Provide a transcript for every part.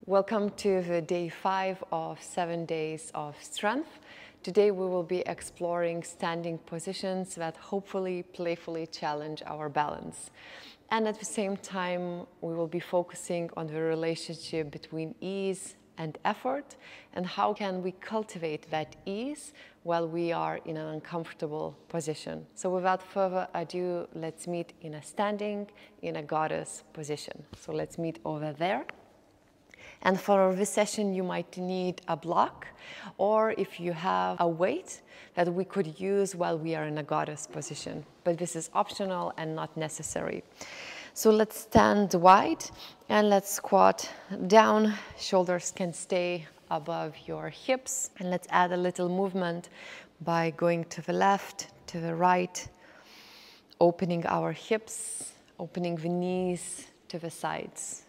Welcome to the day 5 of 7 days of strength. Today we will be exploring standing positions that hopefully playfully challenge our balance. And at the same time, we will be focusing on the relationship between ease and effort and how can we cultivate that ease while we are in an uncomfortable position. So without further ado, let's meet in a standing, in a goddess position. So let's meet over there. And for this session, you might need a block, or if you have a weight that we could use while we are in a goddess position. But this is optional and not necessary. So let's stand wide and let's squat down. Shoulders can stay above your hips. And let's add a little movement by going to the left, to the right, opening our hips, opening the knees to the sides.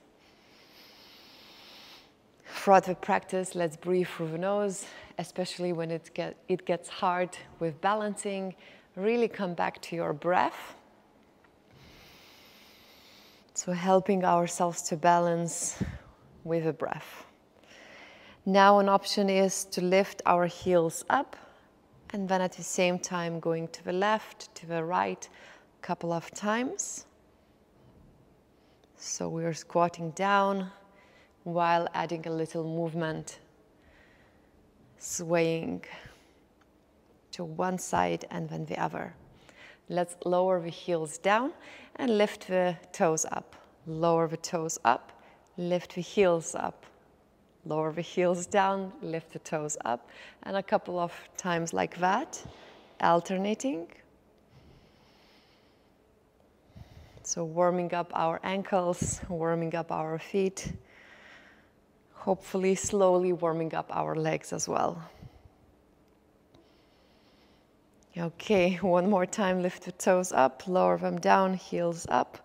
Throughout the practice, let's breathe through the nose, especially when it gets hard with balancing. Really come back to your breath. So helping ourselves to balance with the breath. Now an option is to lift our heels up and then at the same time going to the left, to the right a couple of times. So we're squatting down while adding a little movement, swaying to one side and then the other. Let's lower the heels down and lift the toes up. Lower the toes up, lift the heels up. Lower the heels down, lift the toes up. And a couple of times like that, alternating. So warming up our ankles, warming up our feet. Hopefully slowly warming up our legs as well. Okay, one more time, lift the toes up, lower them down, heels up,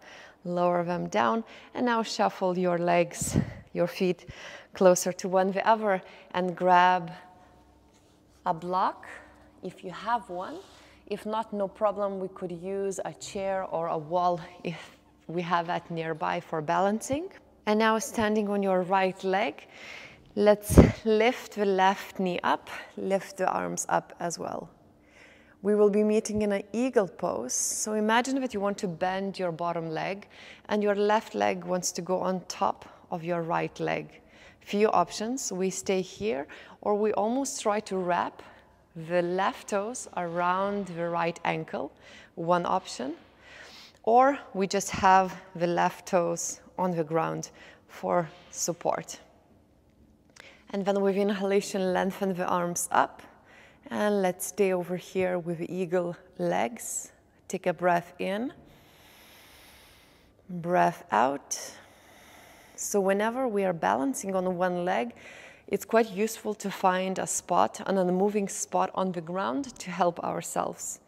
lower them down, and now shuffle your legs, your feet closer to one the other and grab a block if you have one. If not, no problem, we could use a chair or a wall if we have that nearby for balancing. And now standing on your right leg, let's lift the left knee up, lift the arms up as well. We will be meeting in an eagle pose. So imagine that you want to bend your bottom leg and your left leg wants to go on top of your right leg. Few options, we stay here or we almost try to wrap the left toes around the right ankle, one option. Or we just have the left toes on the ground for support. And then with inhalation, lengthen the arms up. And let's stay over here with the eagle legs. Take a breath in, breath out. So whenever we are balancing on one leg, it's quite useful to find a spot, an unmoving spot on the ground to help ourselves.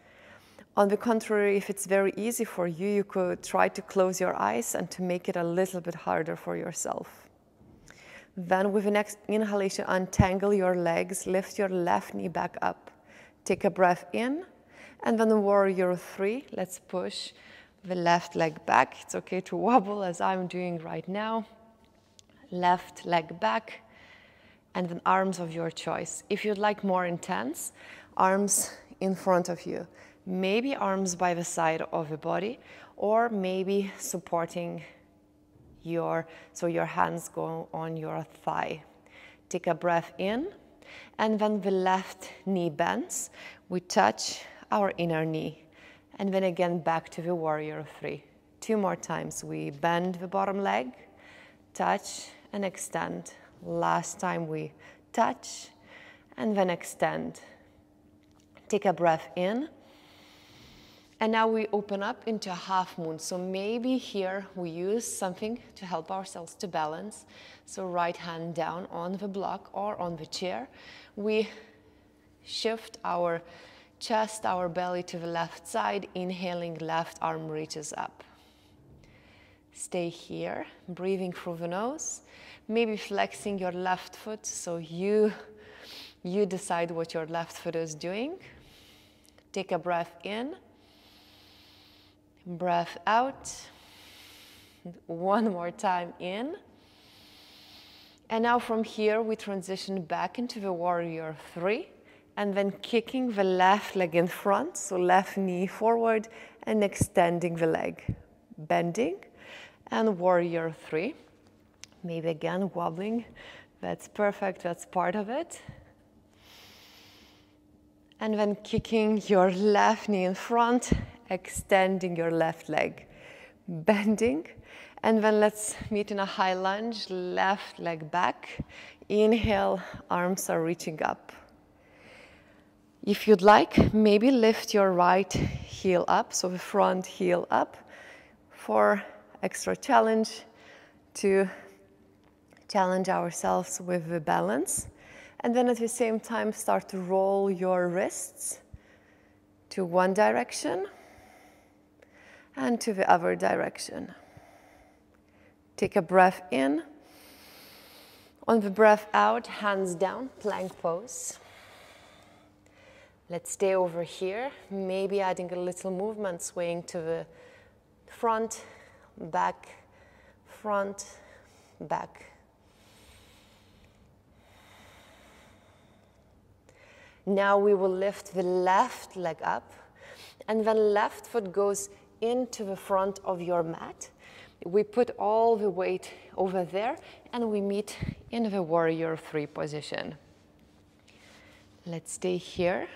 On the contrary, if it's very easy for you, you could try to close your eyes and to make it a little bit harder for yourself. Then with the next inhalation, untangle your legs, lift your left knee back up. Take a breath in, and then warrior 3. Let's push the left leg back. It's okay to wobble as I'm doing right now. Left leg back, and then arms of your choice. If you'd like more intense, arms in front of you. Maybe arms by the side of the body, or maybe supporting your hands go on your thigh. Take a breath in, and then the left knee bends. We touch our inner knee, and then again back to the warrior 3. 2 more times. We bend the bottom leg, touch and extend. Last time we touch and then extend. Take a breath in. And now we open up into a half moon. So maybe here we use something to help ourselves to balance. So right hand down on the block or on the chair. We shift our chest, our belly to the left side. Inhaling, left arm reaches up. Stay here, breathing through the nose. Maybe flexing your left foot so you decide what your left foot is doing. Take a breath in. Breath out. One more time in. And now from here, we transition back into the warrior 3, and then kicking the left leg in front, so left knee forward, and extending the leg, bending, and warrior 3. Maybe again wobbling. That's perfect, that's part of it. And then kicking your left knee in front, extending your left leg, bending. And then let's meet in a high lunge, left leg back. Inhale, arms are reaching up. If you'd like, maybe lift your right heel up, so the front heel up, for extra challenge, to challenge ourselves with the balance. And then at the same time, start to roll your wrists to one direction and to the other direction. Take a breath in. On the breath out, hands down, plank pose. Let's stay over here, maybe adding a little movement, swaying to the front, back, back. Now we will lift the left leg up, and then left foot goes into the front of your mat. We put all the weight over there, and we meet in the warrior 3 position. Let's stay here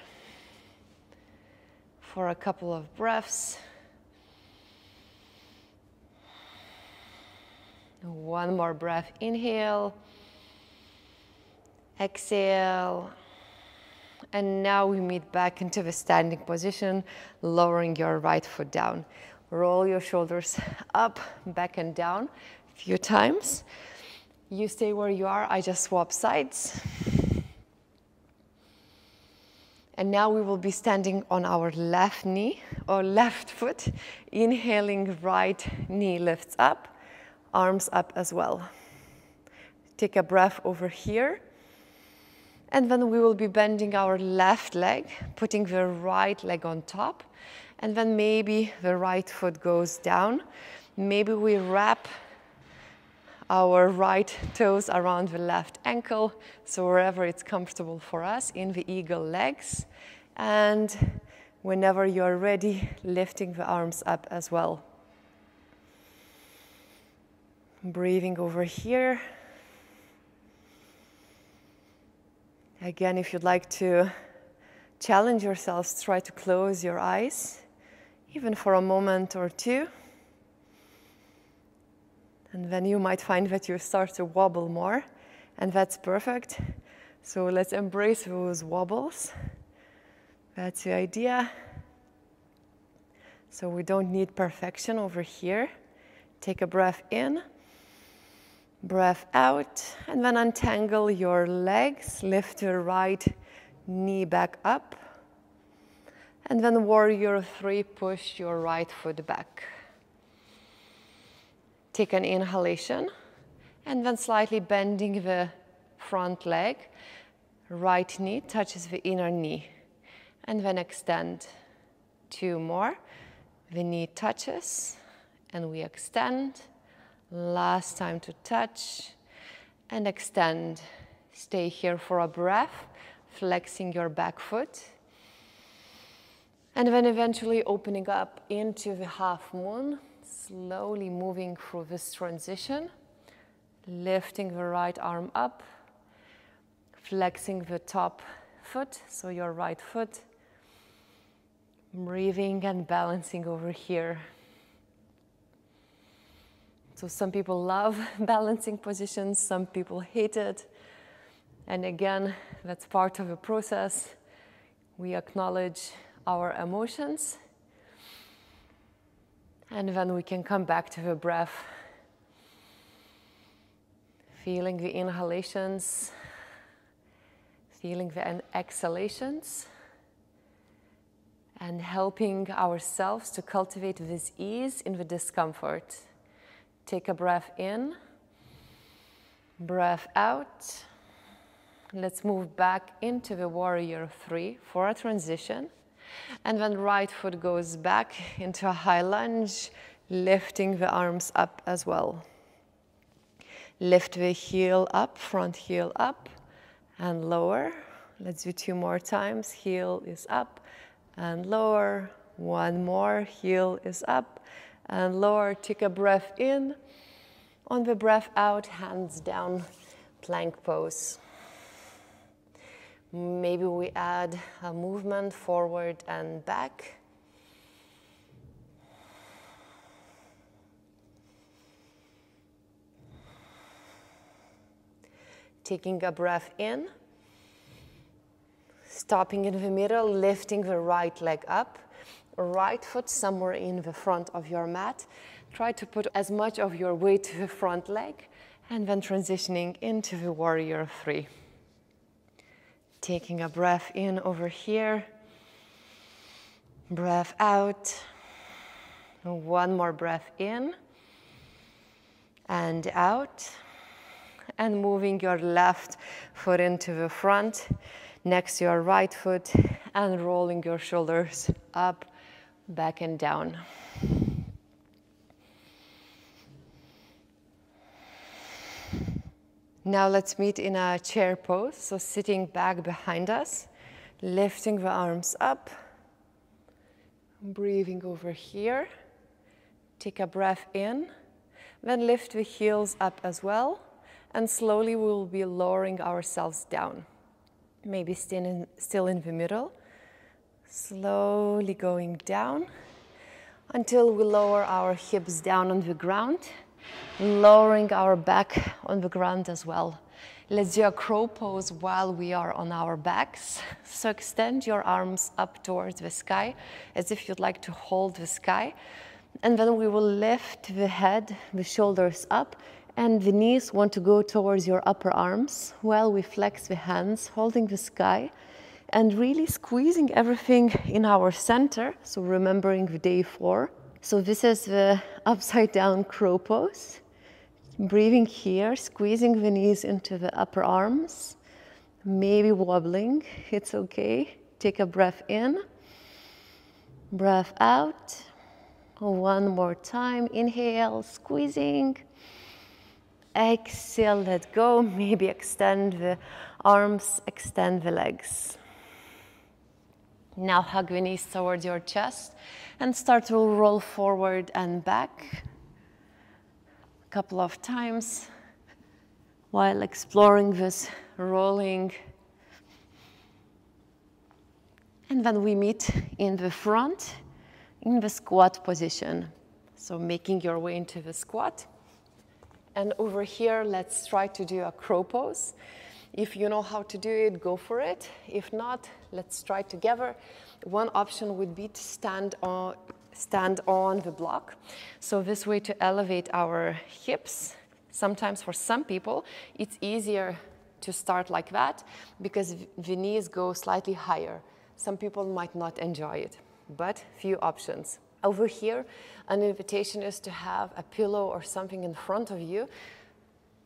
for a couple of breaths. One more breath, inhale, exhale. And now we meet back into the standing position, lowering your right foot down. Roll your shoulders up, back and down a few times. You stay where you are, I just swap sides. And now we will be standing on our left knee or left foot. Inhaling, right knee lifts up, arms up as well. Take a breath over here. And then we will be bending our left leg, putting the right leg on top. And then maybe the right foot goes down. Maybe we wrap our right toes around the left ankle, so wherever it's comfortable for us, in the eagle legs. And whenever you're ready, lifting the arms up as well. Breathing over here. Again, if you'd like to challenge yourselves, try to close your eyes, even for a moment or two. And then you might find that you start to wobble more, and that's perfect. So let's embrace those wobbles. That's the idea. So we don't need perfection over here. Take a breath in. Breath out, and then untangle your legs, lift your right knee back up, and then warrior 3, push your right foot back. Take an inhalation, and then slightly bending the front leg, right knee touches the inner knee, and then extend. 2 more, the knee touches, and we extend. Last time to touch and extend. Stay here for a breath, flexing your back foot. And then eventually opening up into the half moon, slowly moving through this transition, lifting the right arm up, flexing the top foot, so your right foot, breathing and balancing over here. So some people love balancing positions, some people hate it. And again, that's part of the process. We acknowledge our emotions. And then we can come back to the breath. Feeling the inhalations, feeling the exhalations, and helping ourselves to cultivate this ease in the discomfort. Take a breath in, breath out. Let's move back into the warrior 3 for a transition. And then right foot goes back into a high lunge, lifting the arms up as well. Lift the heel up, front heel up, and lower. Let's do 2 more times. Heel is up and lower. 1 more, heel is up and lower. Take a breath in. On the breath out, hands down, plank pose. Maybe we add a movement forward and back. Taking a breath in, stopping in the middle, lifting the right leg up, right foot somewhere in the front of your mat. Try to put as much of your weight to the front leg, and then transitioning into the warrior 3. Taking a breath in over here, breath out, 1 more breath in and out. And moving your left foot into the front, next to your right foot, and rolling your shoulders up, back and down. Now let's meet in a chair pose, so sitting back behind us, lifting the arms up, breathing over here. Take a breath in, then lift the heels up as well. And slowly we will be lowering ourselves down. Maybe still in the middle. Slowly going down until we lower our hips down on the ground, lowering our back on the ground as well. Let's do a crow pose while we are on our backs. So extend your arms up towards the sky as if you'd like to hold the sky. And then we will lift the head, the shoulders up, and the knees want to go towards your upper arms while we flex the hands, holding the sky, and really squeezing everything in our center. So remembering the day 4. So this is the upside down crow pose. Breathing here, squeezing the knees into the upper arms, maybe wobbling, it's okay. Take a breath in, breath out. 1 more time, inhale, squeezing. Exhale, let go. Maybe extend the arms, extend the legs. Now hug the knees towards your chest and start to roll forward and back. A couple of times while exploring this rolling. And then we meet in the front, in the squat position. So making your way into the squat. And over here, let's try to do a crow pose. If you know how to do it, go for it. If not, let's try together. One option would be to stand on the block. So this way to elevate our hips. Sometimes for some people, it's easier to start like that because the knees go slightly higher. Some people might not enjoy it, but few options. Over here, an invitation is to have a pillow or something in front of you,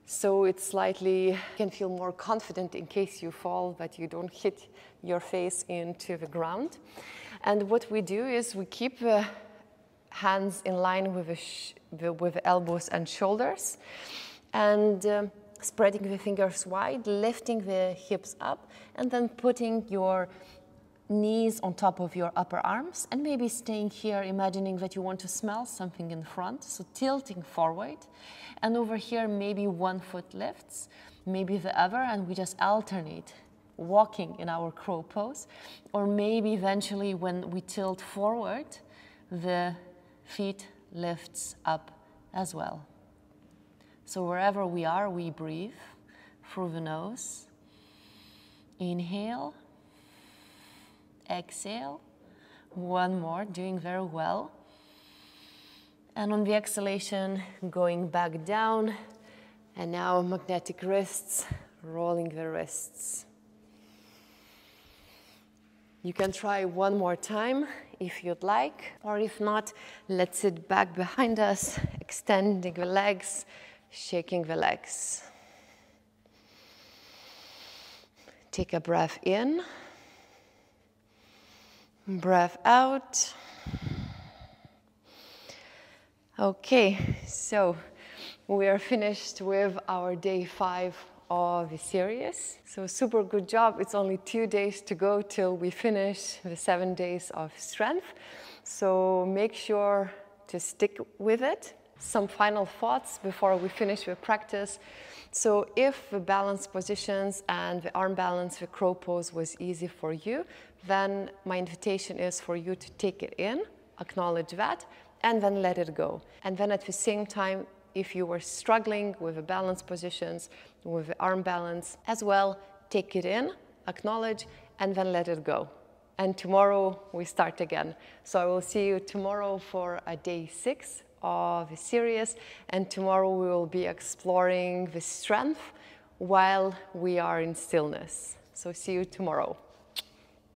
so it's slightly, you can feel more confident in case you fall, but you don't hit your face into the ground. And what we do is we keep the hands in line with the elbows and shoulders, and spreading the fingers wide, lifting the hips up, and then putting your knees on top of your upper arms, and maybe staying here, imagining that you want to smell something in front, so tilting forward. And over here, maybe one foot lifts, maybe the other, and we just alternate, walking in our crow pose. Or maybe eventually when we tilt forward, the feet lifts up as well. So wherever we are, we breathe through the nose. Inhale. Exhale. 1 more, doing very well. And on the exhalation, going back down. And now magnetic wrists, rolling the wrists. You can try 1 more time if you'd like, or if not, let's sit back behind us, extending the legs, shaking the legs. Take a breath in. Breath out. Okay, so we are finished with our day 5 of the series. So super good job. It's only 2 days to go till we finish the 7 days of strength. So make sure to stick with it. Some final thoughts before we finish with practice. So if the balance positions and the arm balance, the crow pose was easy for you, then my invitation is for you to take it in, acknowledge that, and then let it go. And then at the same time, if you were struggling with the balance positions, with the arm balance as well, take it in, acknowledge, and then let it go. And tomorrow we start again. So I will see you tomorrow for a day 6 of the series, and tomorrow we will be exploring the strength while we are in stillness. So see you tomorrow.